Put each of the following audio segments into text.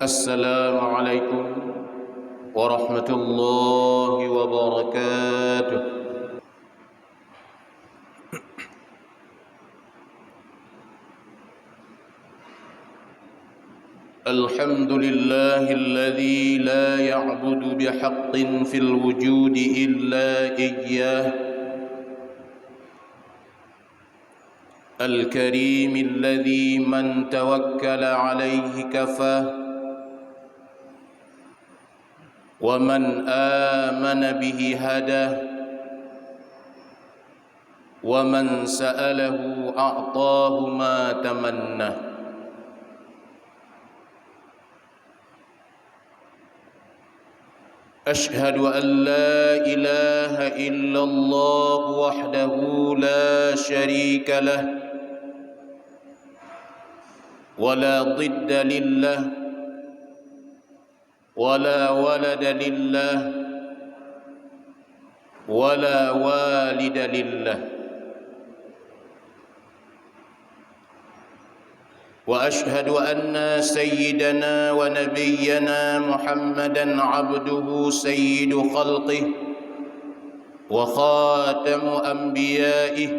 Assalamualaikum warahmatullahi wabarakatuh. Alhamdulillahilladzi la ya'budu bihaqqin fil wujudi illa iyyah. الكريم الذي من توكل عليه كفاه ومن آمن به هداه ومن سأله أعطاه ما تمنى. أشهد أن لا إله إلا الله وحده لا شريك له ولا ضد لله ولا ولد لله ولا والد لله. وأشهد أن سيدنا ونبينا محمدًا عبده سيد خلقه وخاتم أنبيائه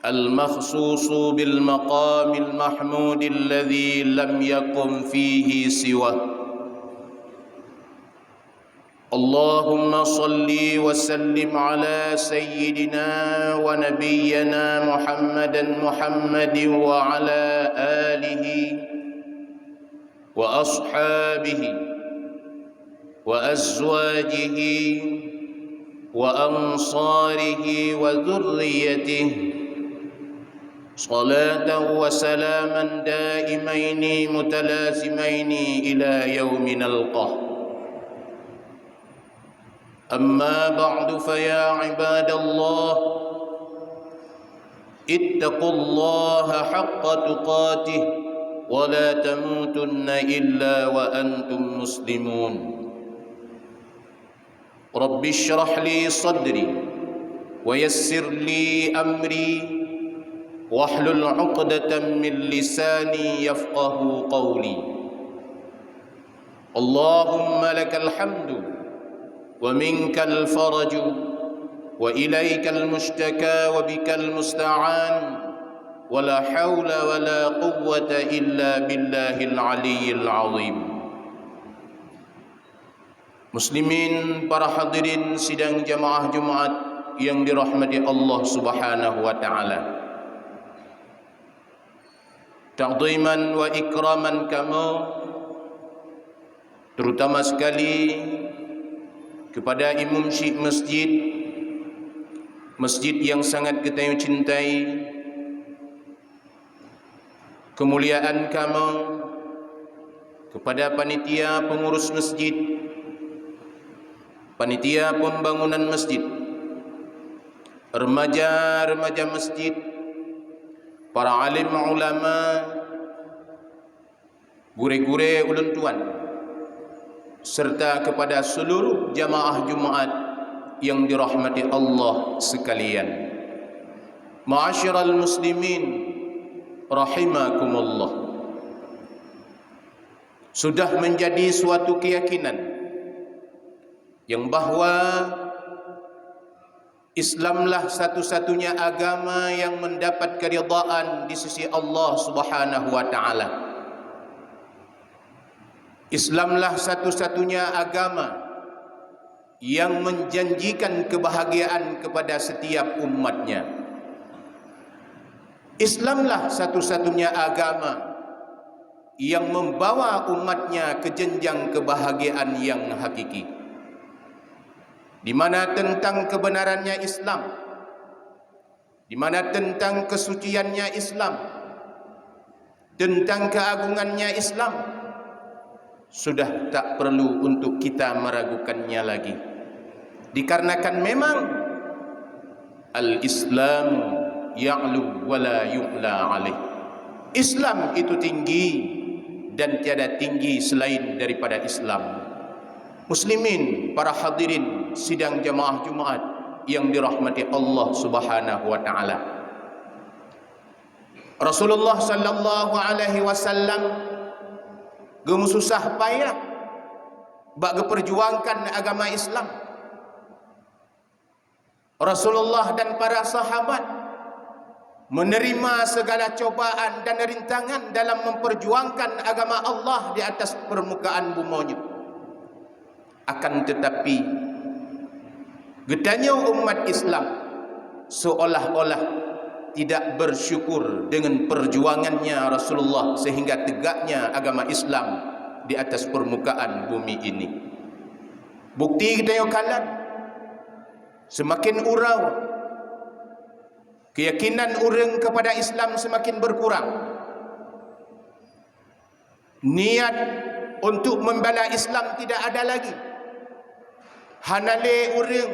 المخصوص بالمقام المحمود الذي لم يقم فيه سواه. اللهم صل وسلم على سيدنا ونبينا محمد وعلى آله وأصحابه وأزواجه وأنصاره وذريته صلاة وسلاما دائمين متلازمين إلى يوم نلقاه. أما بعد فيا عباد الله اتقوا الله حق تقاته ولا تموتن إلا وأنتم مسلمون. رب اشرح لي صدري ويسر لي أمري واحلل عقدة من لساني يفقه قولي. اللهم لك الحمد ومنك الفرج وإليك المشتكى وبك المستعان ولا حول ولا قوة إلا بالله العلي العظيم. Muslimin, para hadirin sidang jamaah Jumat yang dirahmati Allah Subhanahu wa taala. Ta'dhiman wa ikraman kamu, terutama sekali kepada imam syekh masjid yang sangat kita cintai, kemuliaan kamu kepada panitia pengurus masjid, panitia pembangunan masjid, remaja-remaja masjid, para alim ulama, gure-gure ulun tuan, serta kepada seluruh jamaah Jumat yang dirahmati Allah sekalian. Ma'asyiral muslimin rahimakumullah. Sudah menjadi suatu keyakinan yang bahwa Islamlah satu-satunya agama yang mendapat keridhaan di sisi Allah Subhanahu wa taala. Islamlah satu-satunya agama yang menjanjikan kebahagiaan kepada setiap umatnya. Islamlah satu-satunya agama yang membawa umatnya ke jenjang kebahagiaan yang hakiki, di mana tentang kebenarannya Islam, di mana tentang kesuciannya Islam, tentang keagungannya Islam, sudah tak perlu untuk kita meragukannya lagi. Dikarenakan memang al-Islam ya'lu wa la yu'la alaih. Islam itu tinggi dan tiada tinggi selain daripada Islam. Muslimin, para hadirin sidang jamaah Jumat yang dirahmati Allah Subhanahu wa taala. Rasulullah sallallahu alaihi wasallam gemu susah payah bak perjuangkan agama Islam. Rasulullah dan para sahabat menerima segala cobaan dan rintangan dalam memperjuangkan agama Allah di atas permukaan bumi. Akan tetapi getanya umat Islam seolah-olah tidak bersyukur dengan perjuangannya Rasulullah sehingga tegaknya agama Islam di atas permukaan bumi ini. Bukti kita yang kalah, semakin urau, keyakinan orang kepada Islam semakin berkurang. Niat untuk membela Islam tidak ada lagi. Hanale orang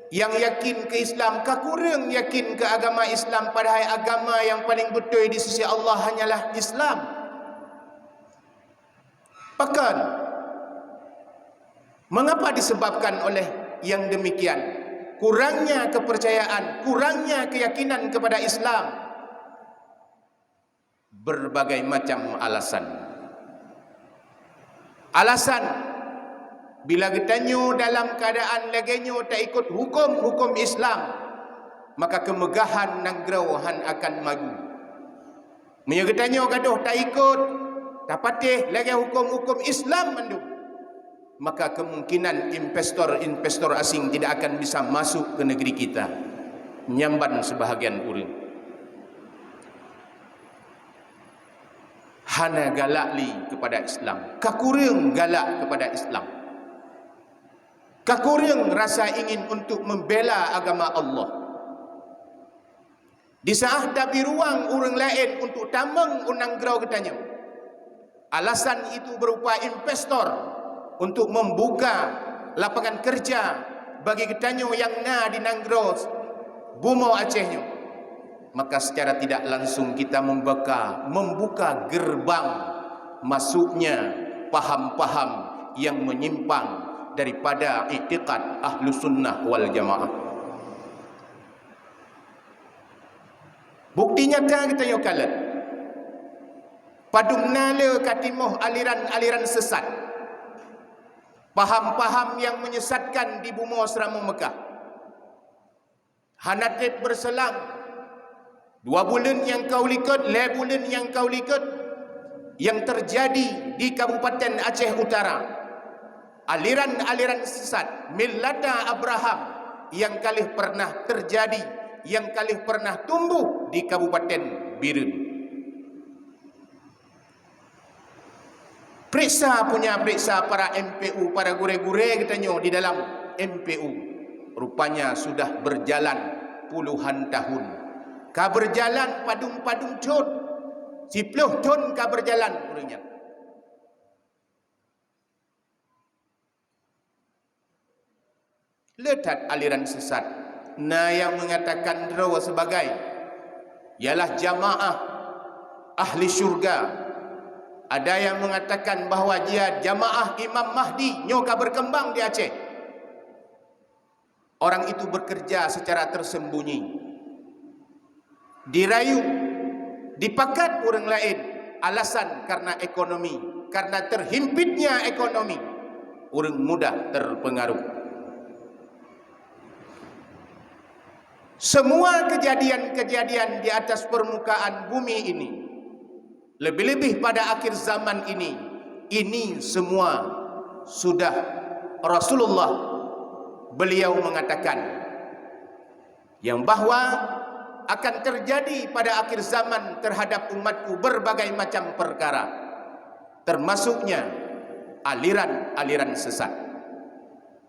yang yakin ke Islam, kurang yakin ke agama Islam, padahal agama yang paling betul di sisi Allah hanyalah Islam. Bahkan mengapa disebabkan oleh yang demikian? Kurangnya kepercayaan, kurangnya keyakinan kepada Islam. Berbagai macam alasan. Bila getanyo dalam keadaan lagenyo tak ikut hukum Islam, maka kemegahan nanggrauhan akan maju. Menyo getanyo gaduh tak ikut, tak patih lagi hukum Islam mandu, maka kemungkinan investor asing tidak akan bisa masuk ke negeri kita. Nyamban sebahagian urang. Hana galakli kepada Islam, kakurang galak kepada Islam. Kakurang rasa ingin untuk membela agama Allah. Di saat dapi ruang orang lain untuk tamang unang gerau ketanya. Alasan itu berupa investor untuk membuka lapangan kerja bagi ketanya yang na di Nanggros, Bumau Acehnya. Maka secara tidak langsung kita membuka gerbang masuknya paham-paham yang menyimpang daripada i'tiqad Ahlus Sunnah wal Jamaah. Bukti nyata kita yo kalat. Padum nala katimoh aliran-aliran sesat. Paham-paham yang menyesatkan di bumi asrama Mekah. Hanatit berselang 2 bulan yang kau likut, 5 bulan yang kau likut, yang terjadi di Kabupaten Aceh Utara. Aliran-aliran sesat millata Abraham yang kali pernah terjadi, yang kali pernah tumbuh di Kabupaten Biren. Periksa para MPU, para gure-gure katanya di dalam MPU. Rupanya sudah berjalan puluhan tahun. Ka berjalan padung-padung ton, 10 ton ka berjalan kurangnya. Letak aliran sesat yang mengatakan rawa sebagai ialah jamaah ahli syurga. Ada yang mengatakan bahawa dia jamaah Imam Mahdi nyoka berkembang di Aceh. Orang itu bekerja secara tersembunyi, dirayu, dipakat orang lain, alasan karena ekonomi, karena terhimpitnya ekonomi, orang mudah terpengaruh. Semua kejadian-kejadian di atas permukaan bumi ini, lebih-lebih pada akhir zaman ini semua sudah Rasulullah beliau mengatakan yang bahwa akan terjadi pada akhir zaman terhadap umatku berbagai macam perkara, termasuknya aliran-aliran sesat.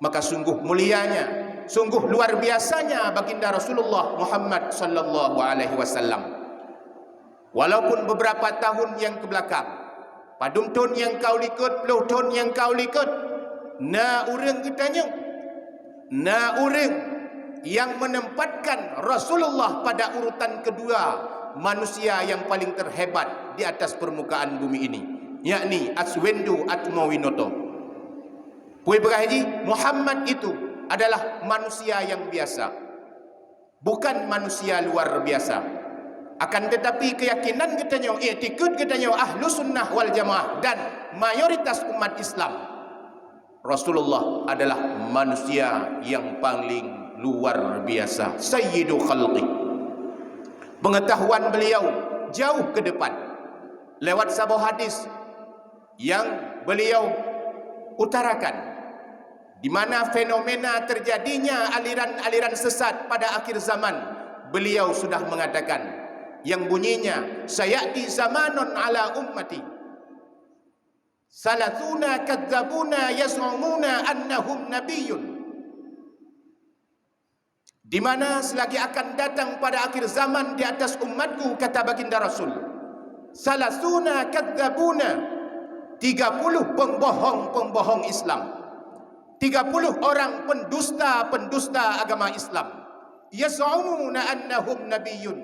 Maka sungguh mulianya, sungguh luar biasanya baginda Rasulullah Muhammad sallallahu alaihi wasallam. Walaupun beberapa tahun yang kebelakang, padum tahun yang kau likut, puluh tahun yang kau likut, urang kitanya, urang yang menempatkan Rasulullah pada urutan kedua manusia yang paling terhebat di atas permukaan bumi ini, yakni Aswendu Atmawinoto. Puai berhaji, Muhammad itu adalah manusia yang biasa, bukan manusia luar biasa. Akan tetapi keyakinan katanya, i'tikad katanya ahlu sunnah wal jamaah dan mayoritas umat Islam, Rasulullah adalah manusia yang paling luar biasa, sayyidu khalqi. Pengetahuan beliau jauh ke depan lewat sebuah hadis yang beliau utarakan, di mana fenomena terjadinya aliran-aliran sesat pada akhir zaman. Beliau sudah mengatakan yang bunyinya, sayati zamanun ala ummati salatuna kadzabuna yaz'umuna annahum nabiyyun, di mana selagi akan datang pada akhir zaman di atas umatku, kata baginda Rasul, salasuna kadzabuna, 30 pembohong-pembohong Islam, 30 orang pendusta-pendusta agama Islam, yaz'umuna annahum nabiyyun,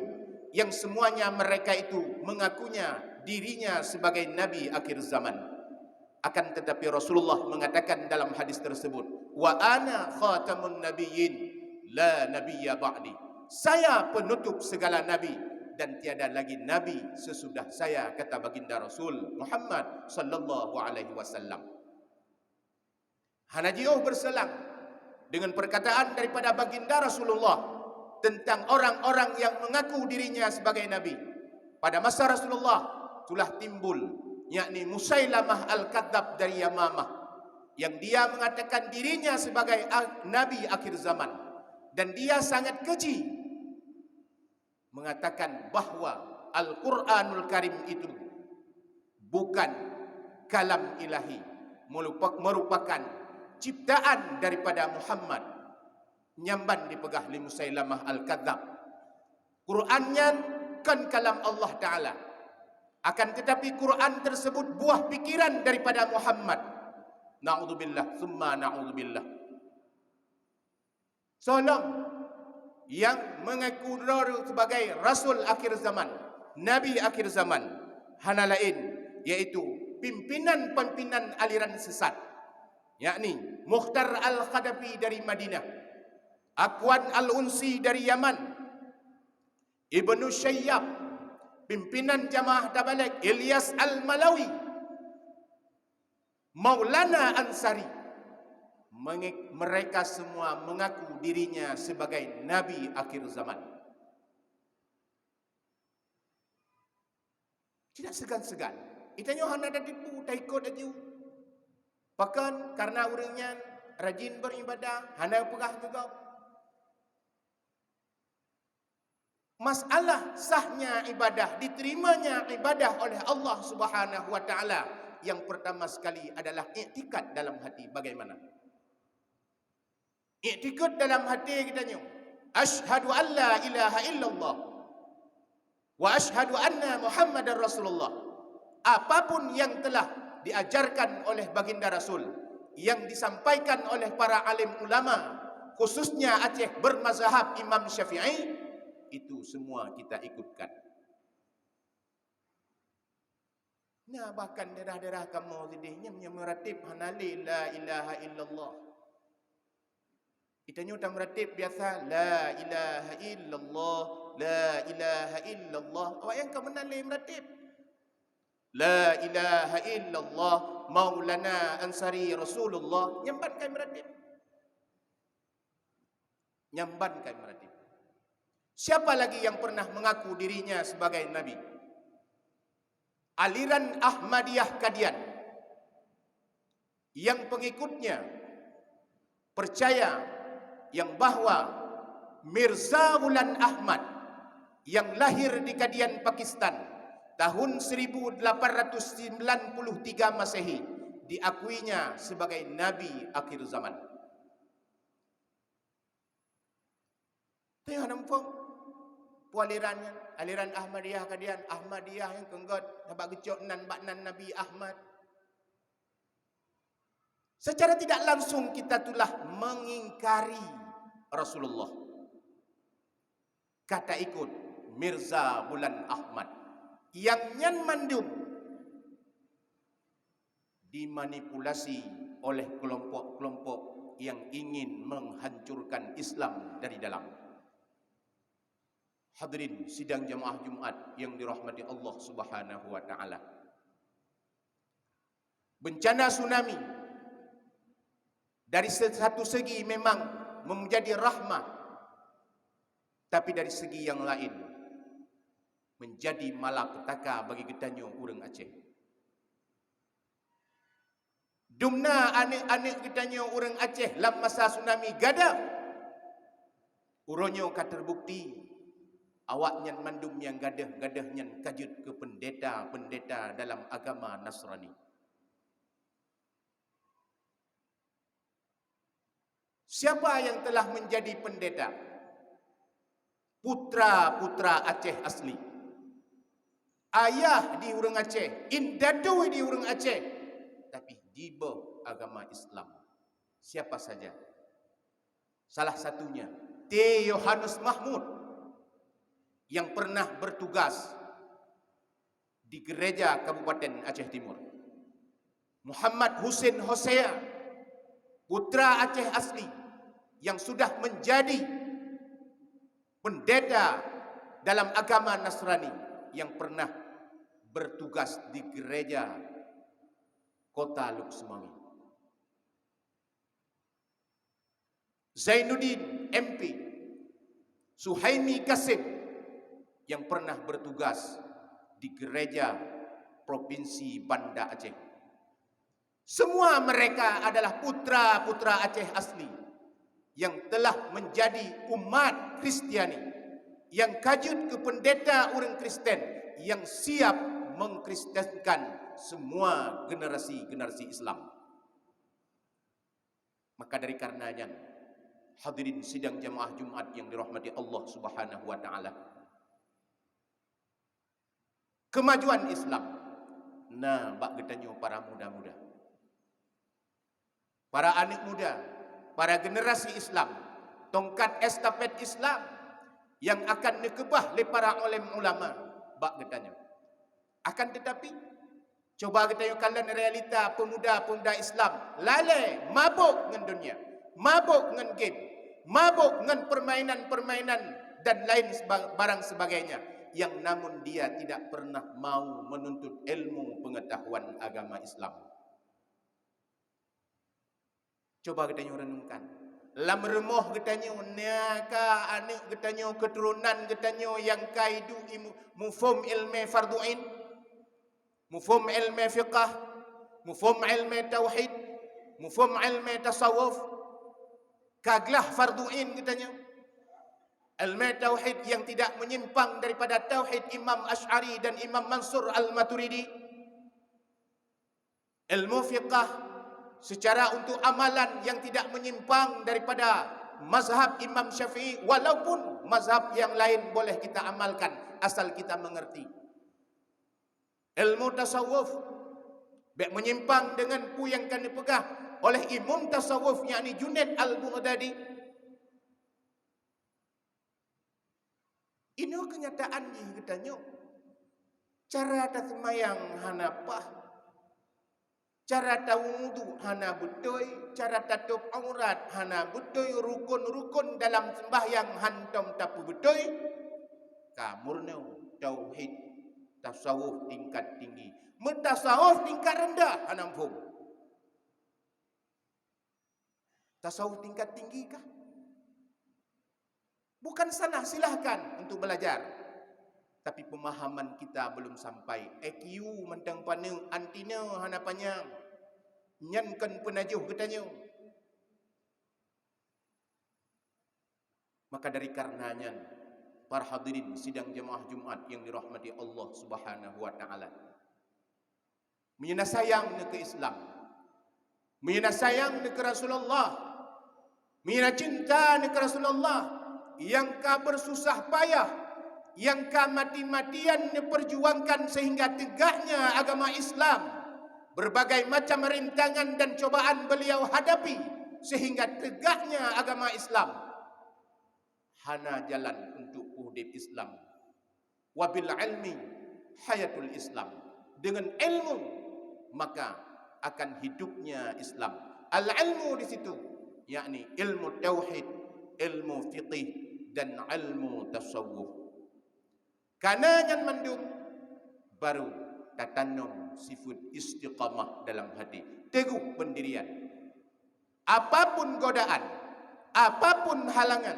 yang semuanya mereka itu mengakunya dirinya sebagai nabi akhir zaman. Akan tetapi Rasulullah mengatakan dalam hadis tersebut, wa ana khatamun nabiyyin la nabiyya ba'di, saya penutup segala nabi dan tiada lagi nabi sesudah saya, kata baginda Rasul Muhammad sallallahu alaihi wasallam. Hanajiuh berselang dengan perkataan daripada baginda Rasulullah tentang orang-orang yang mengaku dirinya sebagai nabi. Pada masa Rasulullah telah timbul, yakni Musailamah al-Kadzab dari Yamamah, yang dia mengatakan dirinya sebagai nabi akhir zaman, dan dia sangat keji mengatakan bahwa Al-Quranul Karim itu bukan kalam ilahi, merupakan ciptaan daripada Muhammad. Nyamban dipegah li Musailamah al-Kadzab. Qurannya kan kalam Allah Ta'ala, akan tetapi Quran tersebut buah pikiran daripada Muhammad. Na'udzubillah, summa na'udzubillah. Seorang yang mengaku sebagai Rasul akhir zaman, Nabi akhir zaman, hana lain yaitu pimpinan-pimpinan aliran sesat, yakni Mukhtar al-Khadafi dari Madinah, Aqwan al-Unsi dari Yaman, Ibnu Syayyab, pimpinan Jamaah Tabligh Ilyas al-Malawi, Maulana Ansari. Mereka semua mengaku dirinya sebagai nabi akhir zaman. Tidak segan-segan. Itanya hana ada tipu, taikut aja. Bahkan karena orangnya rajin beribadah, hana pegah juga. Masalah sahnya ibadah, diterimanya ibadah oleh Allah Subhanahu wa taala, yang pertama sekali adalah i'tikad dalam hati. Bagaimana? I'tikad dalam hati kitanya, asyhadu an la ilaha illallah wa asyhadu anna Muhammadar Rasulullah. Apapun yang telah diajarkan oleh baginda Rasul, yang disampaikan oleh para alim ulama, khususnya Aceh bermazhab Imam Syafi'i, itu semua kita ikutkan. Nah, bahkan daerah-daerah kamu tidihnya meratib hanali la ilaha illallah. Itanya udah meratib biasa la ilaha illallah, la ilaha illallah. Awak yang kamu menali meratib la ilaha illallah Maulana Ansari Rasulullah, nyamban kai meratib. Nyamban kai meratib. Siapa lagi yang pernah mengaku dirinya sebagai nabi? Aliran Ahmadiyah Qadian, yang pengikutnya percaya yang bahwa Mirza Ghulam Ahmad yang lahir di Qadian, Pakistan tahun 1893 Masehi, diakuinya sebagai nabi akhir zaman. Tengok nampak alirannya, aliran Ahmadiyah Qadian, Ahmadiyah yang kenggot habaq gecok nan baknan Nabi Ahmad. Secara tidak langsung kita telah mengingkari Rasulullah. Kata ikut Mirza Ghulam Ahmad yang nyan mandum dimanipulasi oleh kelompok-kelompok yang ingin menghancurkan Islam dari dalam. Hadirin sidang jamaah Jumat yang dirahmati Allah Subhanahu wa taala. Bencana tsunami dari satu segi memang menjadi rahmah, tapi dari segi yang lain menjadi malapetaka bagi getanyo urang Aceh. Dumna anak-anak getanyo urang Aceh dalam masa tsunami gadah. Uronyo ka terbukti awak nyan mandum yang gadah nyan kajut ke pendeta dalam agama Nasrani. Siapa yang telah menjadi pendeta? Putra-putra Aceh asli. Ayah di urang Aceh, indadu di urang Aceh, tapi jiba agama Islam. Siapa saja? Salah satunya T. Yohanes Mahmud yang pernah bertugas di gereja Kabupaten Aceh Timur. Muhammad Husin Hosea, putra Aceh asli yang sudah menjadi pendeta dalam agama Nasrani yang pernah bertugas di gereja Kota Luxmawi. Zainuddin MP, Suhaimi Kasim yang pernah bertugas di gereja Provinsi Banda Aceh. Semua mereka adalah putra-putra Aceh asli yang telah menjadi umat Kristiani, yang kajut ke pendeta orang Kristen, yang siap mengkristenkan semua generasi-generasi Islam. Maka dari karenanya, hadirin sidang jamaah Jumat yang dirahmati Allah Subhanahu wa taala, kemajuan Islam bak getanyo para muda-muda, para anak muda, para generasi Islam, tongkat estafet Islam yang akan dikebah oleh para ulama bak getanyo. Akan tetapi coba getanyo kalian realita pemuda-pemuda Islam lalai mabuk dengan dunia, mabuk dengan game, mabuk dengan permainan-permainan dan lain barang sebagainya, yang namun dia tidak pernah mau menuntut ilmu pengetahuan agama Islam. Coba kita renungkan. Lam remoh getanyo naka anak getanyo keturunan getanyo yang kaidu mufhum ilmu fardu'in, mufhum ilmu fiqh, mufhum ilmu tauhid, mufhum ilmu tasawuf, kaglah fardu'in getanyo. Ilmu tauhid yang tidak menyimpang daripada tauhid Imam Asy'ari dan Imam Mansur Al-Maturidi. Ilmu fiqh secara untuk amalan yang tidak menyimpang daripada mazhab Imam Syafi'i, walaupun mazhab yang lain boleh kita amalkan asal kita mengerti. Ilmu tasawuf menyimpang dengan pu yang akan dipegang oleh imam tasawuf yakni Junaid Al-Baghdadi. Ini kenyataan ni katanya. Cara tasmayang hanapah, cara tawudu hana betul, cara tatup aurat hana betul, rukun-rukun dalam sembahyang hantam tapu betul. Kamurno tauhid tasawuf tingkat tinggi, mentasawuf tingkat rendah hana mfhum. Tasawuf tingkat tinggi kah? Bukan salah, silahkan untuk belajar. Tapi pemahaman kita belum sampai. EQ mentang paneng antina hanapannya nyankan penajuh katanya. Maka dari karenanya, para hadirin sidang jemaah Jumat yang dirahmati Allah Subhanahu wa taala, menyena sayang ke Islam, menyena sayang ke Rasulullah, menyena cinta ke Rasulullah, yang ka bersusah payah, yang ka mati-matian diperjuangkan sehingga tegaknya agama Islam. Berbagai macam rintangan dan cobaan beliau hadapi sehingga tegaknya agama Islam. Hana jalan untuk hidup Islam. Wabil ilmi hayatul Islam. Dengan ilmu maka akan hidupnya Islam. Al-ilmu di situ yakni ilmu tauhid, ilmu fiqih dan ilmu tasawuf. Karena yang mendung baru tatanum sifat istiqamah dalam hati, teguh pendirian. Apapun godaan, apapun halangan,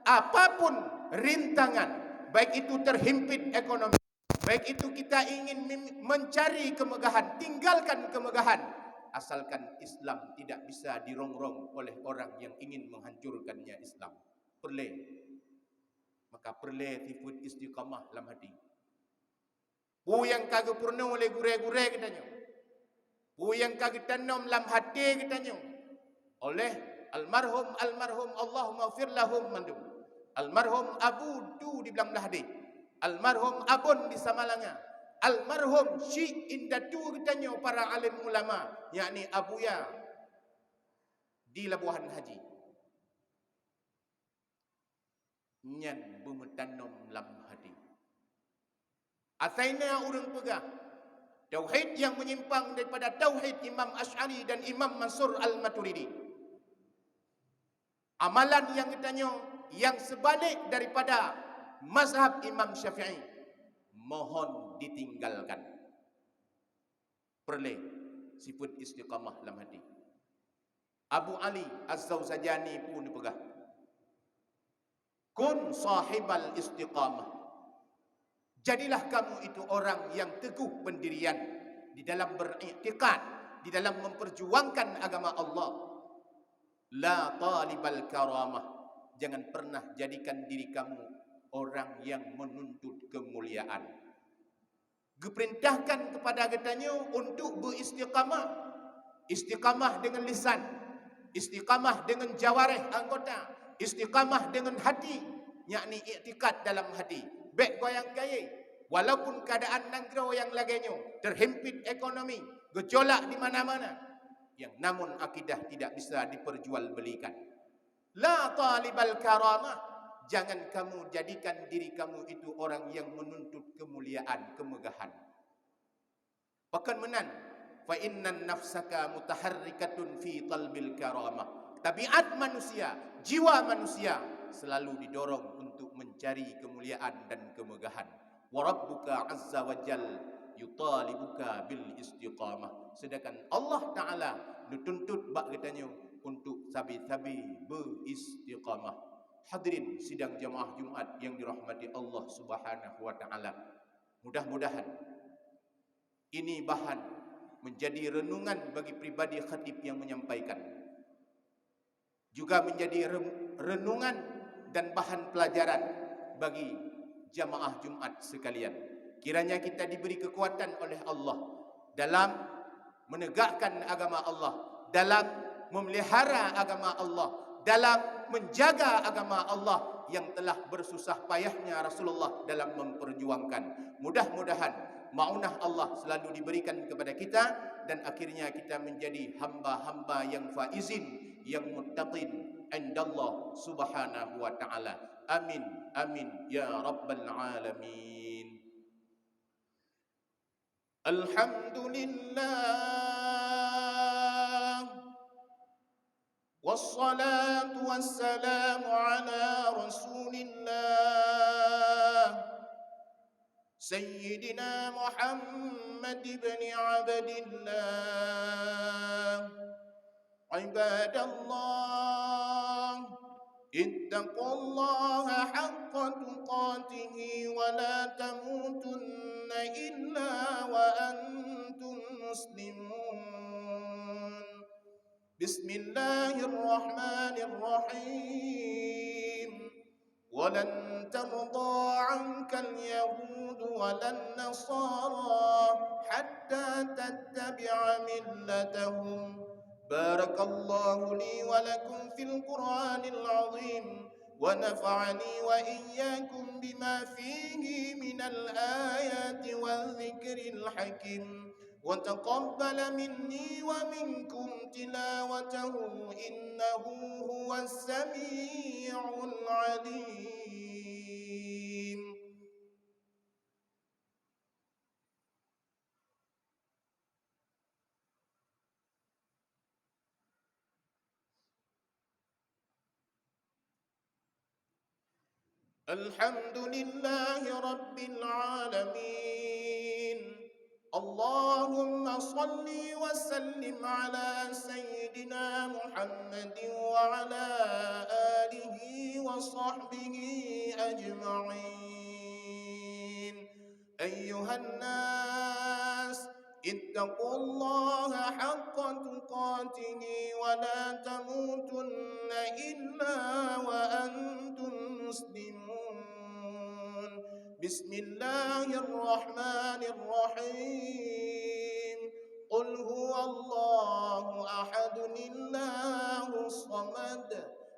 apapun rintangan, baik itu terhimpit ekonomi, baik itu kita ingin mencari kemegahan, tinggalkan kemegahan, asalkan Islam tidak bisa dirongrong oleh orang yang ingin menghancurkannya Islam. Perle, maka perle sifat istiqamah dalam hati. Yang kagak purna oleh gure-gure katanya, yang kagak tanam dalam hati katanya oleh almarhum Allahumma fir lahum mandum, almarhum Abu tu di belang belah hadis, almarhum Abun di Samalanga, almarhum Syekh Indatu katanya para alim ulama, yakni Abuya di Labuhan Haji. Nyan bertanam dalam hati. Asalnya orang pegah tauhid yang menyimpang daripada tauhid Imam Asy'ari dan Imam Mansur Al-Maturidi. Amalan yang ditanya yang sebalik daripada mazhab Imam Syafi'i, mohon ditinggalkan. Perle sifat istiqamah dalam hati. Abu Ali Az-Zawzajani pun dipegah, kun sahibal istiqamah. Jadilah kamu itu orang yang teguh pendirian di dalam beriktikad, di dalam memperjuangkan agama Allah. La talibal karamah. Jangan pernah jadikan diri kamu orang yang menuntut kemuliaan. Diperintahkan kepada katanya untuk beristiqamah. Istiqamah dengan lisan, istiqamah dengan jawarih anggota, istiqamah dengan hati, yakni iktikad dalam hati. Baik goyang gaya, walaupun keadaan negara yang laganya terhimpit ekonomi, gejolak di mana-mana, yang namun akidah tidak bisa diperjualbelikan. La talibal karamah. Jangan kamu jadikan diri kamu itu orang yang menuntut kemuliaan, kemegahan. Bahkan menan, fa innan nafsaka mutaharrikatun fi talbil karamah. Tabiat manusia, jiwa manusia selalu didorong untuk mencari kemuliaan dan kemegahan. Wa rabbuka azza wa jal yutalibuka bil istiqamah. Sedangkan Allah Ta'ala dituntut bak katanya untuk sabi-sabi beristiqamah. Hadirin sidang jamaah Jumat yang dirahmati Allah Subhanahu wa Ta'ala. Mudah-mudahan ini bahan menjadi renungan bagi pribadi khatib yang menyampaikan, juga menjadi renungan dan bahan pelajaran bagi jamaah Jumat sekalian. Kiranya kita diberi kekuatan oleh Allah dalam menegakkan agama Allah, dalam memelihara agama Allah, dalam menjaga agama Allah yang telah bersusah payahnya Rasulullah dalam memperjuangkan. Mudah-mudahan maunah Allah selalu diberikan kepada kita dan akhirnya kita menjadi hamba-hamba yang faizin, yang muttaqin indallah subhanahu wa ta'ala. Amin, amin ya rabbal alamin. Alhamdulillah wassalatu wassalamu ala rasulillah Sayyidina Muhammad ibn Abdillah. Ibadallah, ittaqullaha haqqa tuqatihi wa la tamutunna illa wa antum muslimun. Bismillahirrahmanirrahim. ولن ترضى عنك اليهود ولا النصارى حتى تتبع ملتهم. بارك الله لي ولكم في القرآن العظيم ونفعني وإياكم بما فيه من الآيات والذكر الحكيم وتقبل مني ومنكم تلاوته إنه هو السميع العليم. الحمد لله رب العالمين. اللهم صل وسلم على سيدنا محمد وعلى آله وصحبه أجمعين. أيها الناس، اتقوا الله حق تقاته ولا تموتن إلا وأنتم مسلمون. بسم الله الرحمن الرحيم. قل هو الله أحد الله الصمد،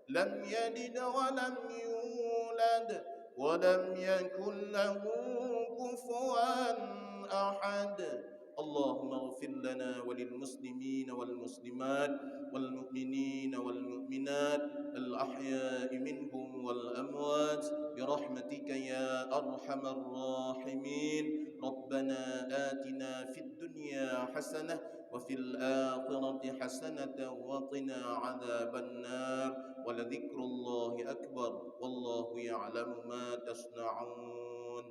لم يلد ولم يولد ولم يكن له كفوا أحد. اللهم اغفر لنا وللمسلمين والمسلمات والمؤمنين والمؤمنات الأحياء منهم والأموات برحمتك يا أرحم الراحمين. ربنا آتنا في الدنيا حسنة وفي الآخرة حسنة وقنا عذاب النار. ولذكر الله أكبر والله يعلم ما تصنعون.